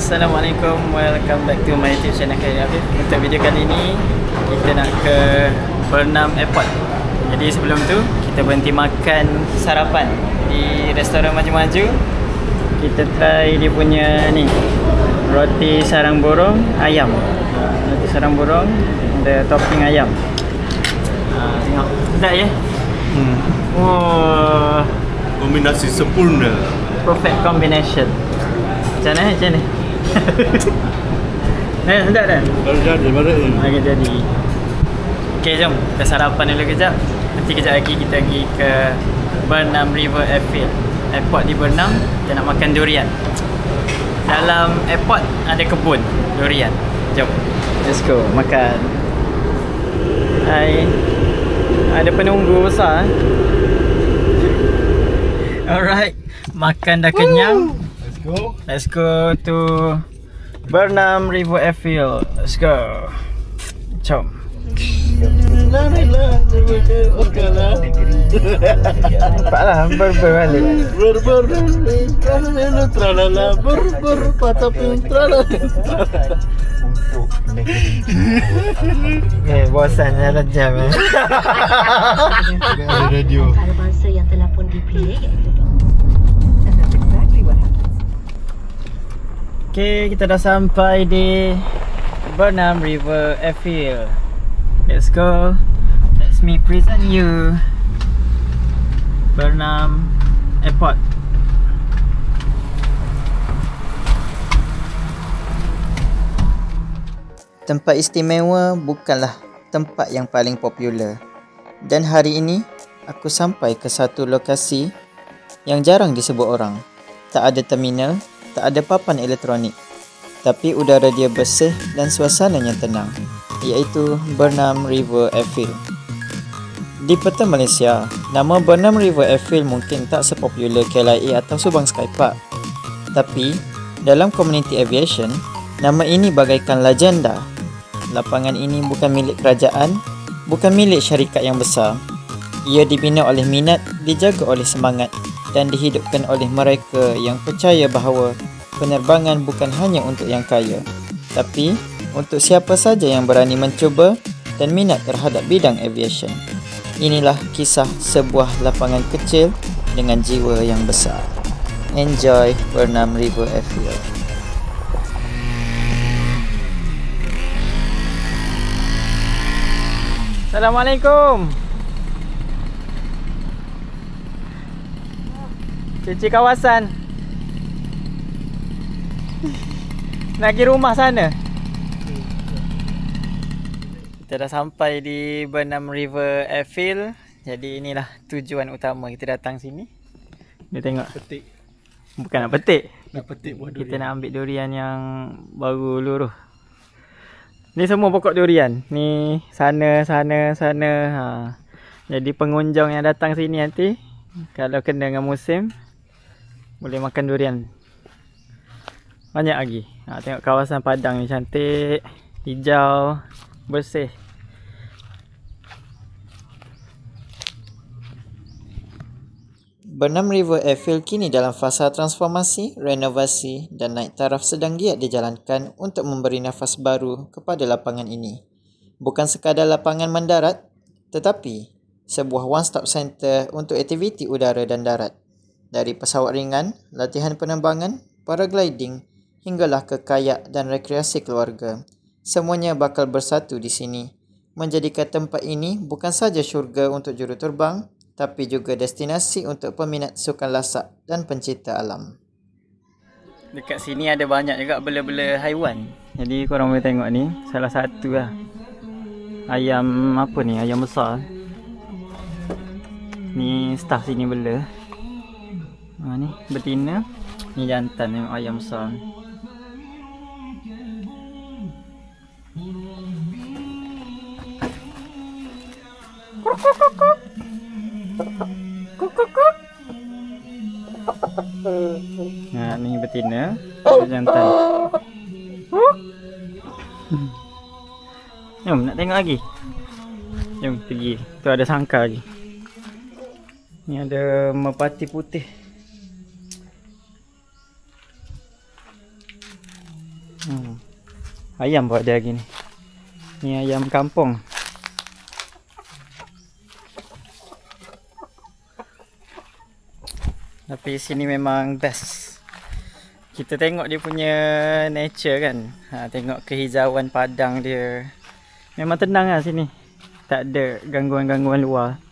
Assalamualaikum, welcome back to my YouTube channel Khairi Afif. Untuk video kali ini kita nak ke Burnham Airport. Jadi sebelum tu kita berhenti makan sarapan di restoran maju-maju. Kita try dia punya ni, roti sarang burung ayam. Roti sarang burung ada topping ayam. Tengok, sedap ya? Wah, kombinasi sempurna. Perfect combination. Macam mana? Macam mana? Sedap dah? Baru jadi, baru ini. Lagi jadi. Okay, jom kita sarapan dulu kejap. Nanti kejap lagi kita pergi ke Burnham River Airport di Burnham. Kita nak makan durian. Dalam airport ada kebun durian. Jom, let's go makan. Hai. Ada penunggu besar. Alright, makan dah kenyang. Let's go to Burnham River Airfield. Let's go. Jom. Nampaklah ber-ber balik. Bosan jalan jam Ada radio. Antara bangsa yang telah pun dipilih iaitu Okay, kita dah sampai di Burnham River Airfield. Let's go. Let me present you Burnham Airport. Tempat istimewa bukanlah tempat yang paling popular. Dan hari ini aku sampai ke satu lokasi yang jarang disebut orang. Tak ada terminal, tak ada papan elektronik, tapi udara dia bersih dan suasananya tenang, iaitu Burnham River Airfield. Di peta Malaysia, nama Burnham River Airfield mungkin tak sepopular KLIA atau Subang Skypark. Tapi, dalam komuniti aviation, nama ini bagaikan legenda. Lapangan ini bukan milik kerajaan, bukan milik syarikat yang besar. Ia dibina oleh minat, dijaga oleh semangat dan dihidupkan oleh mereka yang percaya bahawa penerbangan bukan hanya untuk yang kaya, tapi untuk siapa saja yang berani mencuba dan minat terhadap bidang aviation. Inilah kisah sebuah lapangan kecil dengan jiwa yang besar. Enjoy Burnham River Airfield. Assalamualaikum. Cici kawasan. Nak pergi rumah sana. Kita dah sampai di Burnham River Airfield. Jadi inilah tujuan utama kita datang sini. Dia tengok. Petik. Bukan nak petik. Nak petik buah durian. Kita nak ambil durian yang baru luruh. Ni semua pokok durian. Ni sana. Jadi pengunjung yang datang sini nanti, kalau kena dengan musim, boleh makan durian. Banyak lagi. Tengok kawasan padang ni cantik, hijau, bersih. Burnham River Airfield kini dalam fasa transformasi, renovasi dan naik taraf sedang giat dijalankan untuk memberi nafas baru kepada lapangan ini. Bukan sekadar lapangan mendarat, tetapi sebuah one-stop center untuk aktiviti udara dan darat. Dari pesawat ringan, latihan penerbangan, paragliding, hinggalah ke kayak dan rekreasi keluarga. Semuanya bakal bersatu di sini, menjadikan tempat ini bukan saja syurga untuk juruterbang, tapi juga destinasi untuk peminat sukan lasak dan pencinta alam. Dekat sini ada banyak juga bela-bela haiwan. Jadi korang boleh tengok ni, salah satu lah. Ayam apa ni? Ayam besar. Ni staff sini bela. Ni betina. Ni jantan yang ayam besar. Ni betina, jantan. Jom nak tengok lagi. Jom pergi. Tu ada sangkar lagi. Ni ada merpati putih. Ayam pun ada lagi ni. Ni ayam kampung. Tapi sini memang best. Kita tengok dia punya nature kan. Tengok kehijauan padang dia. Memang tenang lah sini. Tak ada gangguan-gangguan luar.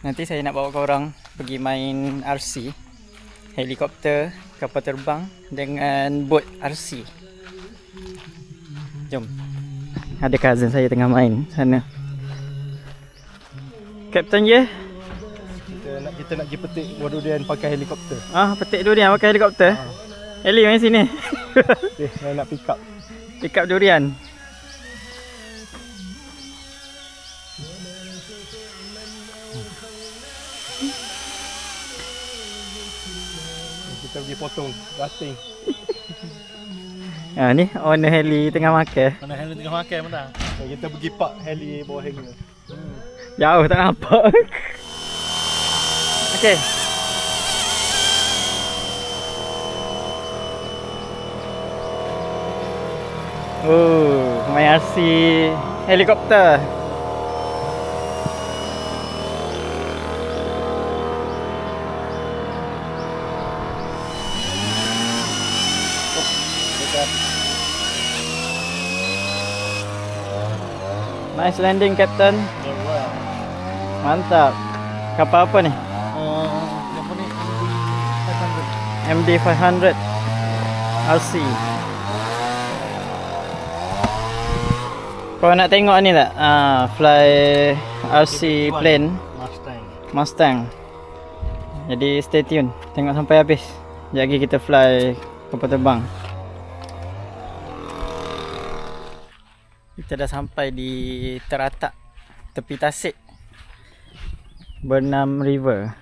Nanti saya nak bawa korang pergi main RC, helikopter, kapal terbang dengan bot RC. Jom. Ada cousin saya tengah main sana. Kapten ye? Kita nak pergi petik buah durian pakai helikopter. Petik durian pakai helikopter. Heli main sini. Okay, saya nak pick up. Pick up durian. Kita pergi potong rating. Ni owner heli tengah makan. Mana heli tengah makan mana? Kita pergi park heli bawah hangar. Jauh tak nampak. Okey. Main RC helikopter. Nice landing, Captain. Mantap. Kapal apa ni? Apa ni? MD500 RC. Kau nak tengok ni tak? Fly RC plane Mustang. Jadi stay tune. Tengok sampai habis. Sekejap lagi kita fly kapal terbang. Kita dah sampai di Teratak, tepi tasik Bernam River.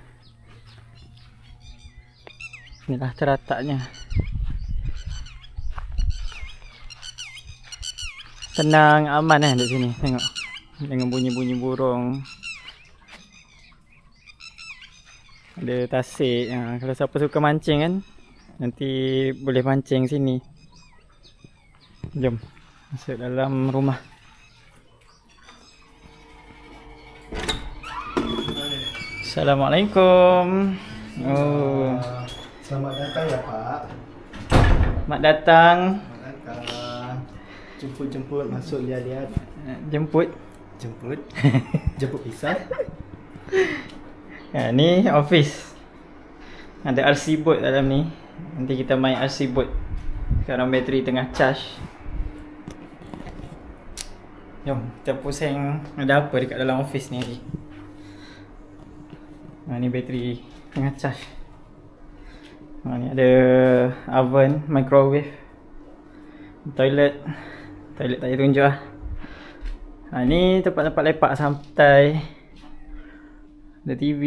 Inilah terataknya. Tenang, aman di sini. Tengok. Dengan bunyi-bunyi burung. Ada tasik. Kalau siapa suka mancing kan, nanti boleh mancing sini. Jom masuk dalam rumah. Assalamualaikum. Selamat datang ya Pak. Selamat datang. Jemput masuk lihat-lihat. Jemput. Jemput pisah. Ni office. Ada RC boat dalam ni. Nanti kita main RC boat. Sekarang bateri tengah charge. Jom kita pusing ada apa dekat dalam office ni lagi. Ni bateri tengah charge. Ni ada oven, microwave, toilet tak payah tunjuk lah. Ni tempat-tempat lepak santai. Ada TV.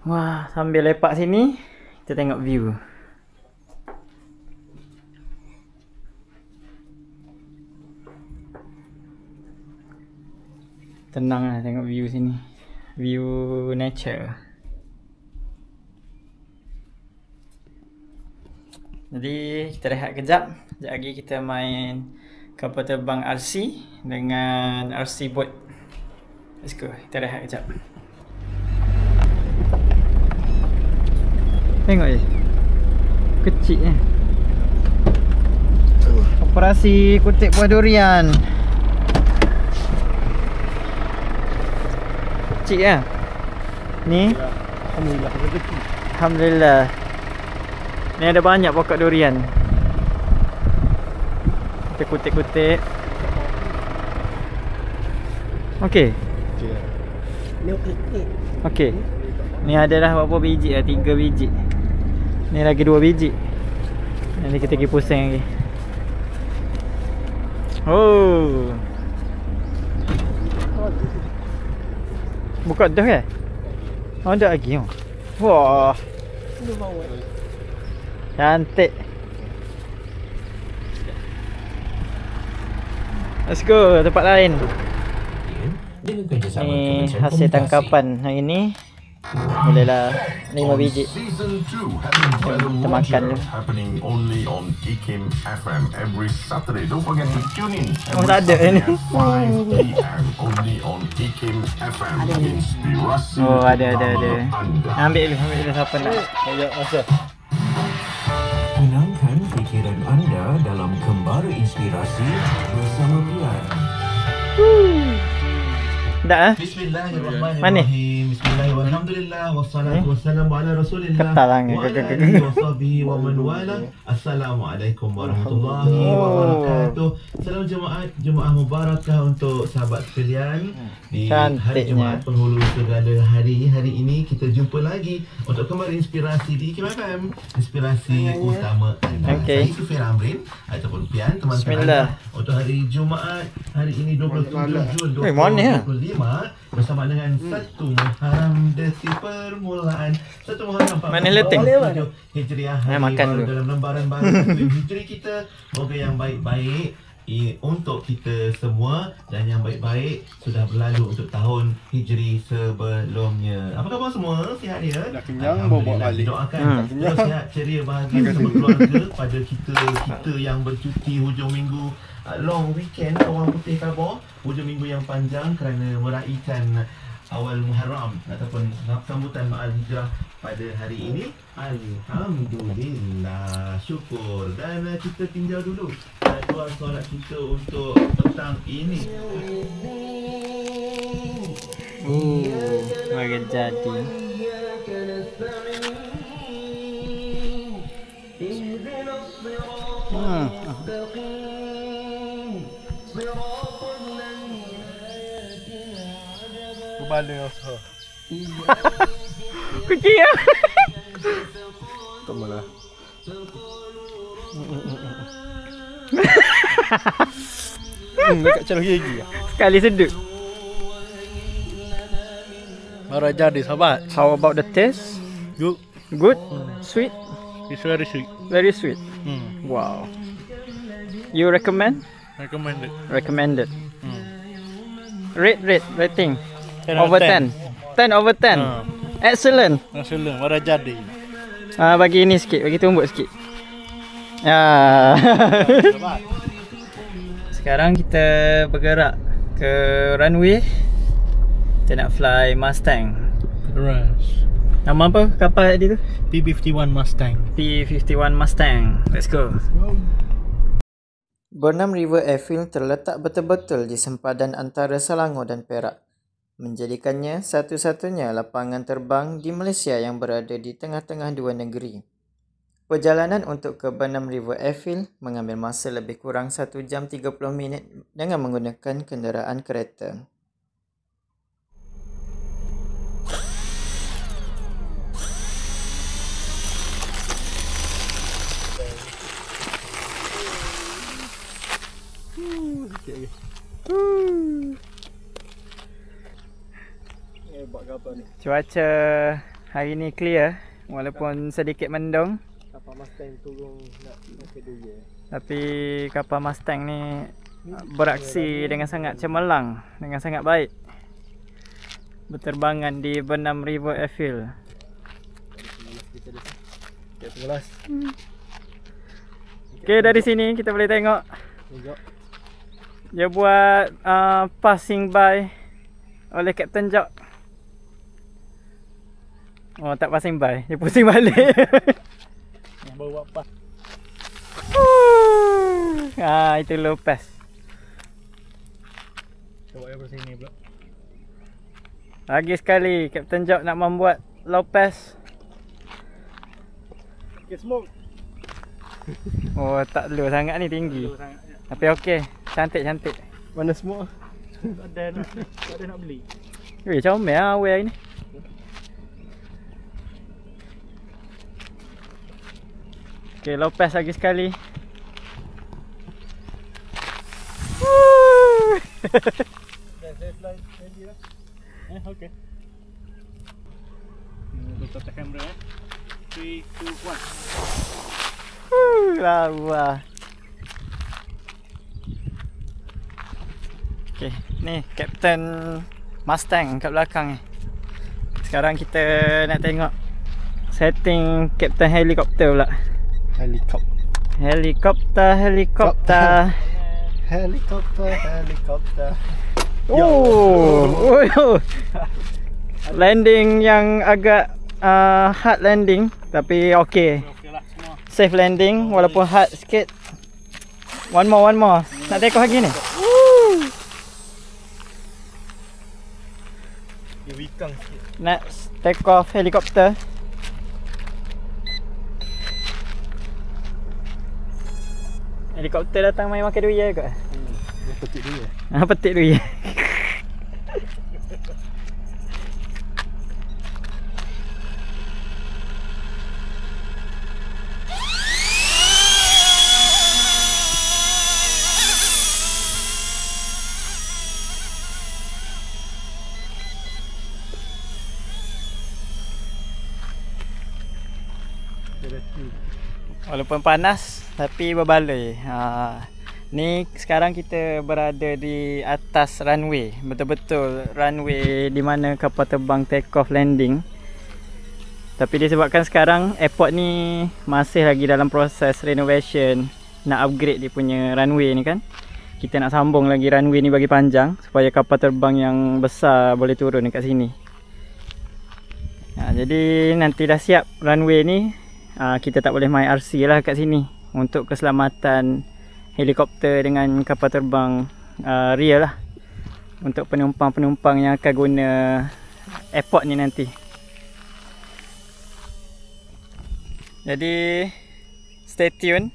Wah, sambil lepak sini kita tengok view. Tenang lah tengok view sini. View nature. Jadi kita rehat kejap. Sekejap lagi kita main kapal terbang RC dengan RC boat. Let's go. Kita rehat kejap. Tengok je. Kecil ni. Operasi kutip buah durian. Kecil lah. Ni. Alhamdulillah rezeki. Alhamdulillah. Ni ada banyak pokok durian. Kita kutip-kutip. Okey. Ni okey. Okey. Ni adalah berapa biji lah? 3 biji. Ni lagi 2 biji. Nanti kita pergi pusing lagi. Oh. Buka dah ke? Oh, ada lagi. Wah. Cantik. Let's go tempat lain. Ni hasil tangkapan hari ni. Boleh lah 5 biji. Season 2 Having Fun Kita makan dulu. happening only on Ikim FM every Saturday. Don't forget to tune in. Oh, tak ada ni. 5 PM only on Ikim FM. Inspirasi Oh, ada. Anda. Ambil dulu siapa nak. Sekejap masa. Tenangkan fikiran anda dalam Kembara Inspirasi bersama Pian. Dah ah? Bismillahirrahmanirrahim. Bismillahirrahmanirrahim. Alhamdulillah wassalatu wassalamu ala Rasulillah Ketal lah, wa ala alihi wa sahbihi wa man wala. Assalamualaikum warahmatullahi wabarakatuh. Salam Jumaat mubarakah untuk sahabat sekalian. Di hari Cantiknya. Jumaat penghulu segala hari ini kita jumpa lagi untuk kembali inspirasi di Ikim FM. Inspirasi utama anda. Okey. Saya Sufir Amrin ataupun Pian teman-teman Bismillah. anda untuk hari Jumaat hari ini 27 Jun mana ya? 2025 bersama dengan 1 Muharram detik permulaan 1 Muharram Mana letting? 1447 Hijriah hari makan baru dulu. dalam lembaran baru Hijri kita. Moga yang baik-baik untuk kita semua dan yang baik-baik sudah berlalu untuk tahun Hijri sebelumnya. Apa khabar semua? Sihat ya? Dah kenyang, bawa balik. Doakan terus sihat, ceria, bahagia bersama keluarga pada kita yang bercuti hujung minggu, long weekend orang putih khabar, hujung minggu yang panjang kerana meraihkan awal Muharram ataupun sambutan Ma'al Hijrah pada hari ini. Alhamdulillah, syukur. Dan kita tinjau dulu jadual solat kita untuk petang ini. Bagi jadi. Kebala usaha. Kucing ya. Tak malah. Dekat calon gigi. Sekali sedut. Marah jadi sahabat. How about the taste? Good. Good? Sweet? It's very sweet. Very sweet. Wow. You recommend? Recommended. Recommended. Rating. 10 Over 10. 10 over 10. Excellent. Excellent. Marah jadi. Bagi ini sikit, bagi tumbuk sikit. Sekarang kita bergerak ke runway. Kita nak fly Mustang. Rush. Nama apa kapal tadi tu? P51 Mustang. P51 Mustang. Let's go. Burnham River Airfield terletak betul-betul di sempadan antara Selangor dan Perak, menjadikannya satu-satunya lapangan terbang di Malaysia yang berada di tengah-tengah dua negeri. Perjalanan untuk ke Burnham River Airfield mengambil masa lebih kurang 1 jam 30 minit dengan menggunakan kenderaan kereta. Cuaca hari ni clear walaupun sedikit mendung. Kapal Mustang turun nak ke dia. Tapi kapal Mustang ni beraksi dengan sangat cemerlang, dengan sangat baik. Berterbangan di Burnham River Airfield. Okey, dari sini kita boleh tengok dia buat passing by oleh Captain Jock. Oh, tak passing by, dia pusing balik. Yang bawa pas. Itu Lopez. Bawa yang bersini pula. Lagi sekali Captain Jock nak membuat Lopez. Okay, smoke. Oh, tak low sangat ni, tinggi. Tapi okey, cantik-cantik. Mana smoke? Tak ada nak beli. Weh, comel lah wear ni. Okey, Lopez lagi sekali. Saya slide lagi lah. Okay. Tutup kamera 3, 2, 1. Lawa. Okey, ni Captain Mustang kat belakang ni. Sekarang kita nak tengok setting Kapten helikopter pula. Helikopter. Oh. Landing yang agak hard landing tapi okey. Safe landing walaupun hard sikit. One more. Nak take off lagi ni. Dia wikang sikit. Next take off helikopter. Helikopter datang main makan duit ke? Dia petik dia. Petik duit. Walaupun panas tapi berbaloi. Ni sekarang kita berada di atas runway. Betul-betul runway di mana kapal terbang take off landing. Tapi disebabkan sekarang airport ni masih lagi dalam proses renovation, nak upgrade dia punya runway ni kan. Kita nak sambung lagi runway ni bagi panjang supaya kapal terbang yang besar boleh turun dekat sini. Jadi nanti dah siap runway ni, kita tak boleh main RC lah kat sini untuk keselamatan helikopter dengan kapal terbang real lah, untuk penumpang-penumpang yang akan guna airport ni nanti. Jadi stay tune,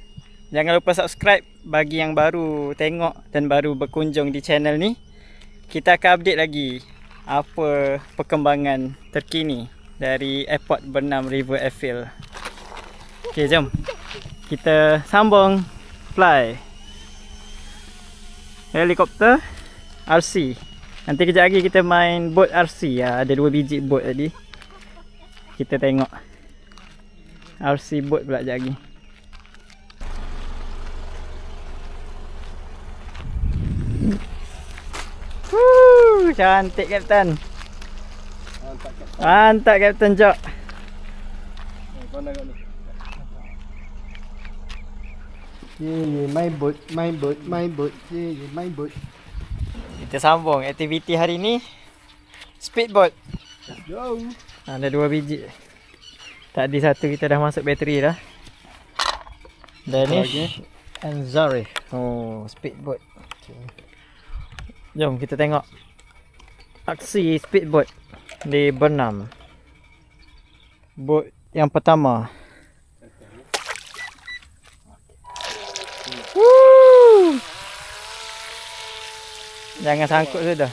jangan lupa subscribe bagi yang baru tengok dan baru berkunjung di channel ni. Kita akan update lagi apa perkembangan terkini dari airport Bernam River Airfield. Okay, jom kita sambung fly helikopter RC. Nanti kejap lagi kita main boat RC. Ada 2 biji boat tadi. Kita tengok RC boat pula kejap lagi. Cantik Kapten. Mantap Kapten Jok. My boat. Kita sambung aktiviti hari ni. Speedboat. Yo. Ada 2 biji. Tadi satu kita dah masuk bateri dah. Danish and Zarif. Oh, speedboat. Jom kita tengok aksi speedboat di Bernam. Boat yang pertama. Woo! Jangan sangkut sudah.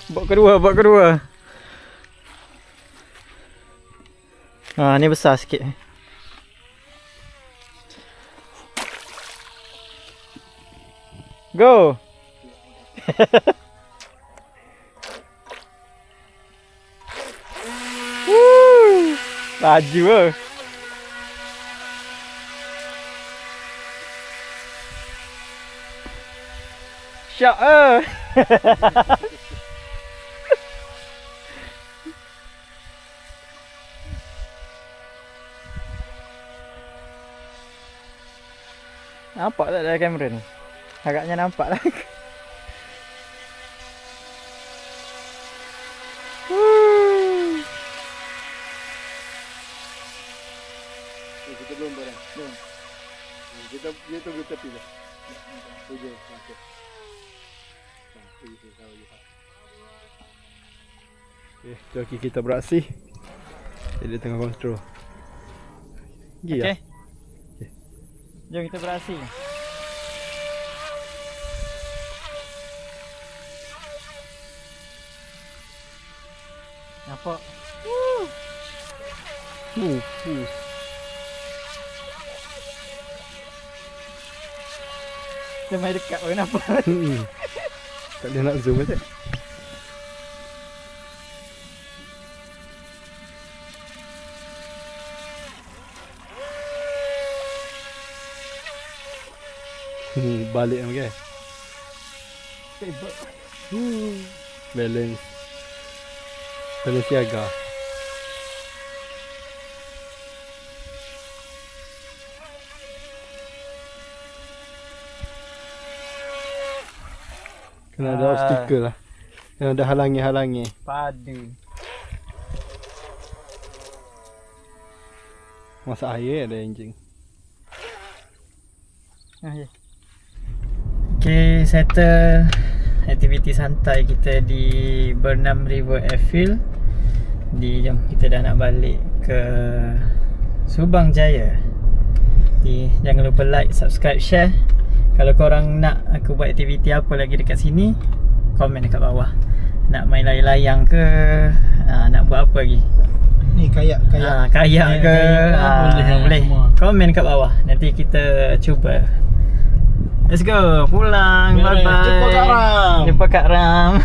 Boat kedua. Ni besar sikit. Go. Laju ke? Syok ke? Nampak tak dalam kamera ni? Agaknya nampak lah. Kita belum barang. Kita tunggu tepi dah. Hujung masuk. Okay, joki kita beraksi. Dia tengah kontrol. Okey. Jom kita beraksi. Nampak? Kita main dekat pun nampak. Tak boleh nak zoom je. Balik kan guys. Balance. Balance siaga. Kena ada obstacle lah. Kena ada halangi-halangi. Padu. Masak air ada anjing. Okay, settle aktiviti santai kita di Burnham River Airfield. Jom kita dah nak balik ke Subang Jaya. Jangan lupa like, subscribe, share. Kalau korang nak aku buat aktiviti apa lagi dekat sini, komen dekat bawah. Nak main layang-layang ke, nak buat apa lagi? Ni kayak Kayak ke, boleh. semua. Komen kat bawah. Nanti kita cuba. Let's go. Pulang. Bye bye. Jumpa kat Ram.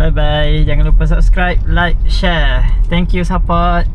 Bye bye. Jangan lupa subscribe, like, share. Thank you support.